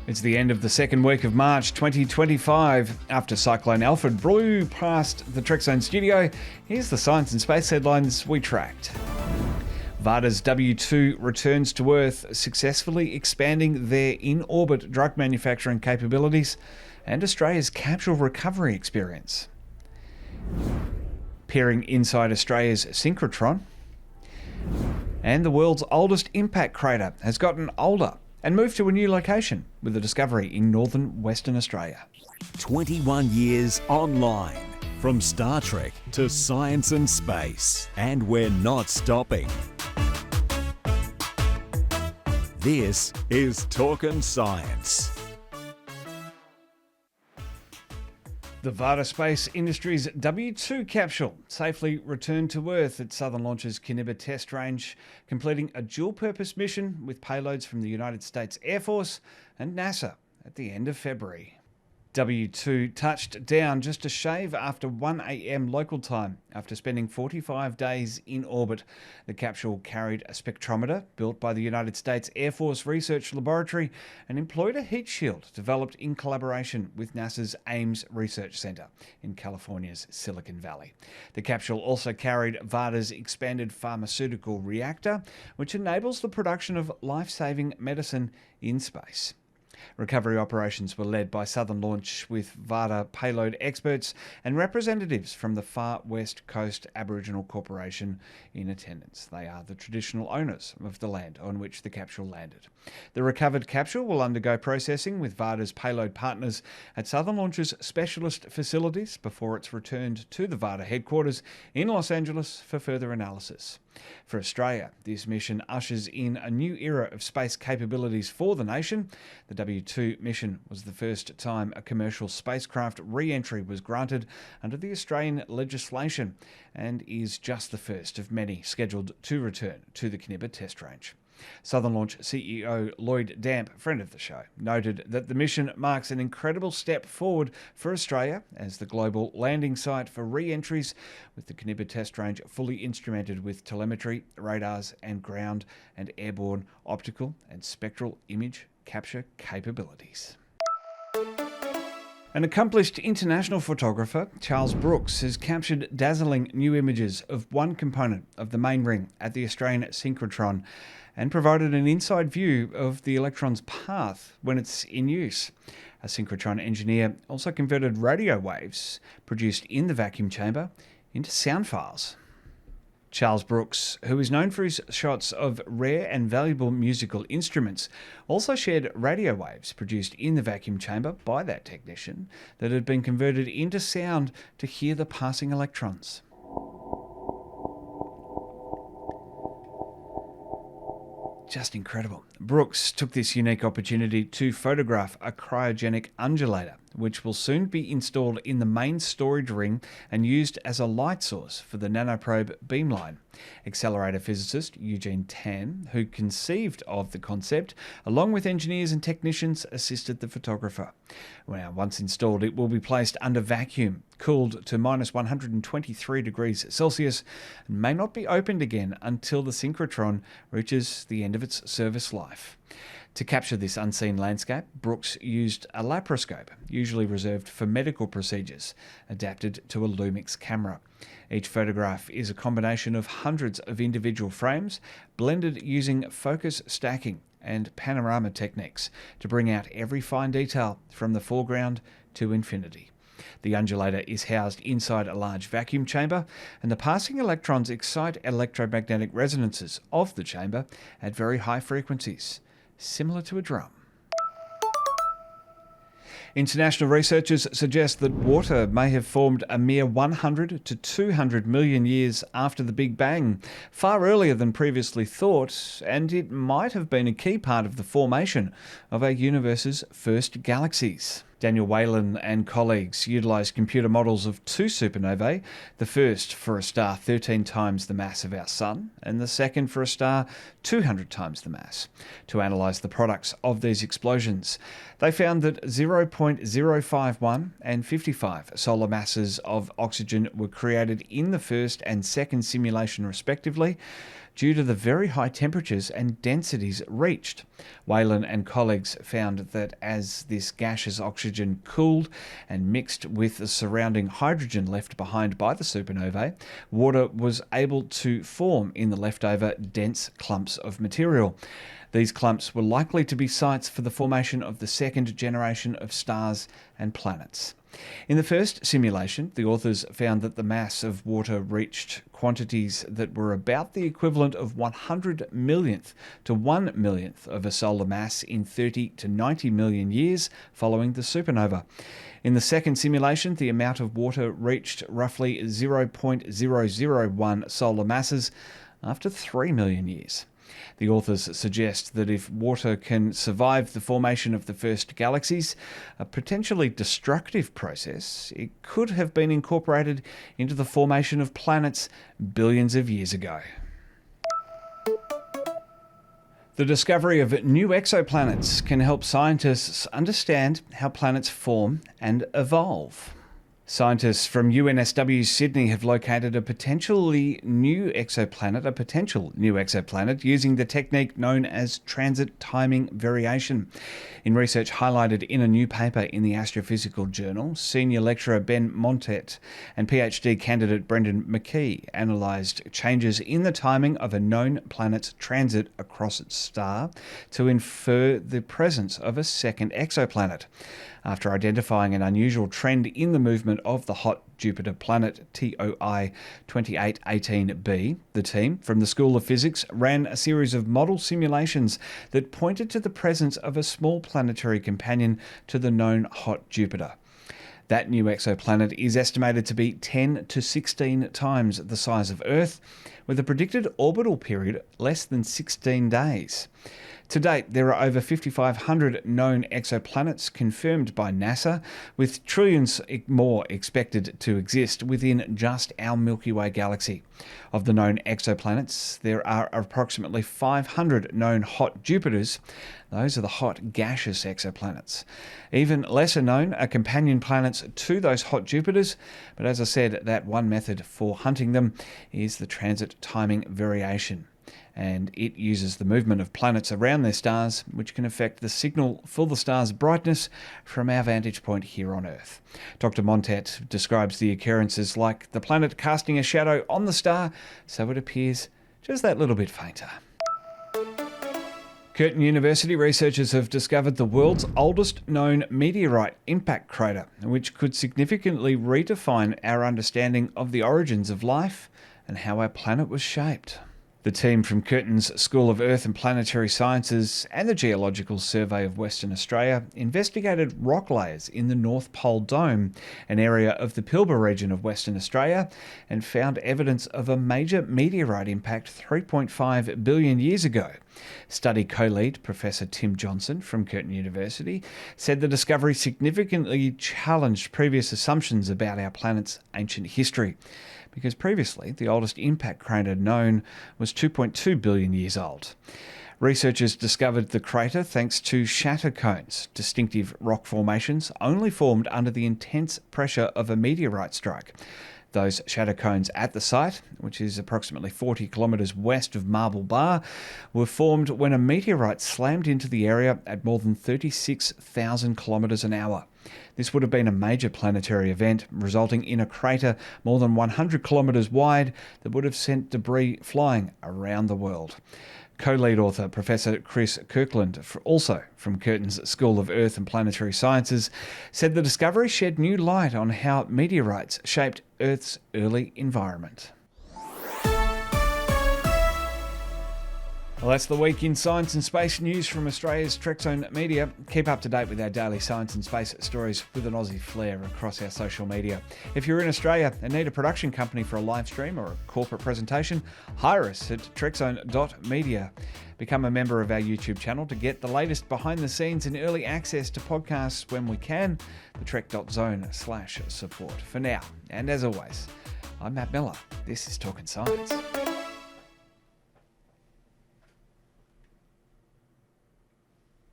It's the end of the second week of March 2025. After Cyclone Alfred blew past the Trekzone Studio, here's the science and space headlines we tracked. Varda's W2 returns to Earth, successfully expanding their in-orbit drug manufacturing capabilities, and Australia's capsule recovery experience. Peering inside Australia's Synchrotron, and the world's oldest impact crater has gotten older and moved to a new location with a discovery in northern Western Australia. 21 years online. From Star Trek to science and space. And we're not stopping. This is Talkin' Science. The Varda Space Industries W2 capsule safely returned to Earth at Southern Launch's Kiniba test range, completing a dual-purpose mission with payloads from the United States Air Force and NASA at the end of February. W2 touched down just a shave after 1 a.m. local time after spending 45 days in orbit. The capsule carried a spectrometer built by the United States Air Force Research Laboratory and employed a heat shield developed in collaboration with NASA's Ames Research Center in California's Silicon Valley. The capsule also carried Varda's expanded pharmaceutical reactor, which enables the production of life-saving medicine in space. Recovery operations were led by Southern Launch with Varda payload experts and representatives from the Far West Coast Aboriginal Corporation in attendance. They are the traditional owners of the land on which the capsule landed. The recovered capsule will undergo processing with Varda's payload partners at Southern Launch's specialist facilities before it's returned to the Varda headquarters in Los Angeles for further analysis. For Australia, this mission ushers in a new era of space capabilities for the nation. The W2 mission was the first time a commercial spacecraft re-entry was granted under the Australian legislation and is just the first of many scheduled to return to the Kiniba test range. Southern Launch CEO Lloyd Damp, friend of the show, noted that the mission marks an incredible step forward for Australia as the global landing site for re-entries, with the Kiniba test range fully instrumented with telemetry, radars and ground and airborne optical and spectral image capture capabilities. An accomplished international photographer, Charles Brooks, has captured dazzling new images of one component of the main ring at the Australian Synchrotron and provided an inside view of the electron's path when it's in use. A synchrotron engineer also converted radio waves produced in the vacuum chamber into sound files. Charles Brooks, who is known for his shots of rare and valuable musical instruments, also shared radio waves produced in the vacuum chamber by that technician that had been converted into sound to hear the passing electrons. Just incredible. Brooks took this unique opportunity to photograph a cryogenic undulator, which will soon be installed in the main storage ring and used as a light source for the nanoprobe beamline. Accelerator physicist Eugene Tan, who conceived of the concept, along with engineers and technicians, assisted the photographer. Now, once installed, it will be placed under vacuum, cooled to minus 123 degrees Celsius, and may not be opened again until the synchrotron reaches the end of its service life. To capture this unseen landscape, Brooks used a laparoscope, usually reserved for medical procedures, adapted to a Lumix camera. Each photograph is a combination of hundreds of individual frames, blended using focus stacking and panorama techniques to bring out every fine detail from the foreground to infinity. The undulator is housed inside a large vacuum chamber, and the passing electrons excite electromagnetic resonances of the chamber at very high frequencies, similar to a drum. International researchers suggest that water may have formed a mere 100 to 200 million years after the Big Bang, far earlier than previously thought, and it might have been a key part of the formation of our universe's first galaxies. Daniel Whalen and colleagues utilised computer models of two supernovae, the first for a star 13 times the mass of our Sun, and the second for a star 200 times the mass, to analyse the products of these explosions. They found that 0.051 and 55 solar masses of oxygen were created in the first and second simulation respectively. due to the very high temperatures and densities reached. Whalen and colleagues found that as this gaseous oxygen cooled and mixed with the surrounding hydrogen left behind by the supernovae, water was able to form in the leftover dense clumps of material. These clumps were likely to be sites for the formation of the second generation of stars and planets. In the first simulation, the authors found that the mass of water reached quantities that were about the equivalent of 100 millionth to 1 millionth of a solar mass in 30 to 90 million years following the supernova. In the second simulation, the amount of water reached roughly 0.001 solar masses after 3 million years. The authors suggest that if water can survive the formation of the first galaxies, a potentially destructive process, it could have been incorporated into the formation of planets billions of years ago. The discovery of new exoplanets can help scientists understand how planets form and evolve. Scientists from UNSW Sydney have located a potential new exoplanet using the technique known as transit timing variation. In research highlighted in a new paper in the Astrophysical Journal, senior lecturer Ben Montet and PhD candidate Brendan McKee analysed changes in the timing of a known planet's transit across its star to infer the presence of a second exoplanet. After identifying an unusual trend in the movement of the hot Jupiter planet TOI 2818b, the team from the School of Physics ran a series of model simulations that pointed to the presence of a small planetary companion to the known hot Jupiter. That new exoplanet is estimated to be 10 to 16 times the size of Earth, with a predicted orbital period less than 16 days. To date, there are over 5,500 known exoplanets confirmed by NASA, with trillions more expected to exist within just our Milky Way galaxy. Of the known exoplanets, there are approximately 500 known hot Jupiters. Those are the hot gaseous exoplanets. Even lesser known are companion planets to those hot Jupiters, but as I said, that one method for hunting them is the transit timing variation, and it uses the movement of planets around their stars, which can affect the signal for the star's brightness from our vantage point here on Earth. Dr. Montet describes the occurrences like the planet casting a shadow on the star so it appears just that little bit fainter. Curtin University researchers have discovered the world's oldest known meteorite impact crater, which could significantly redefine our understanding of the origins of life and how our planet was shaped. The team from Curtin's School of Earth and Planetary Sciences and the Geological Survey of Western Australia investigated rock layers in the North Pole Dome, an area of the Pilbara region of Western Australia, and found evidence of a major meteorite impact 3.5 billion years ago. Study co-lead Professor Tim Johnson from Curtin University said the discovery significantly challenged previous assumptions about our planet's ancient history, because previously the oldest impact crater known was 2.2 billion years old. Researchers discovered the crater thanks to shatter cones, distinctive rock formations only formed under the intense pressure of a meteorite strike. Those shatter cones at the site, which is approximately 40 kilometres west of Marble Bar, were formed when a meteorite slammed into the area at more than 36,000 kilometres an hour. This would have been a major planetary event, resulting in a crater more than 100 kilometres wide that would have sent debris flying around the world. Co-lead author Professor Chris Kirkland, also from Curtin's School of Earth and Planetary Sciences, said the discovery shed new light on how meteorites shaped Earth's early environment. Well, that's the week in science and space news from Australia's Trekzone Media. Keep up to date with our daily science and space stories with an Aussie flair across our social media. If you're in Australia and need a production company for a live stream or a corporate presentation, hire us at trekzone.media. Become a member of our YouTube channel to get the latest behind the scenes and early access to podcasts when we can. The trek.zone/support. For now, and as always, I'm Matt Miller. This is Talkin' Science.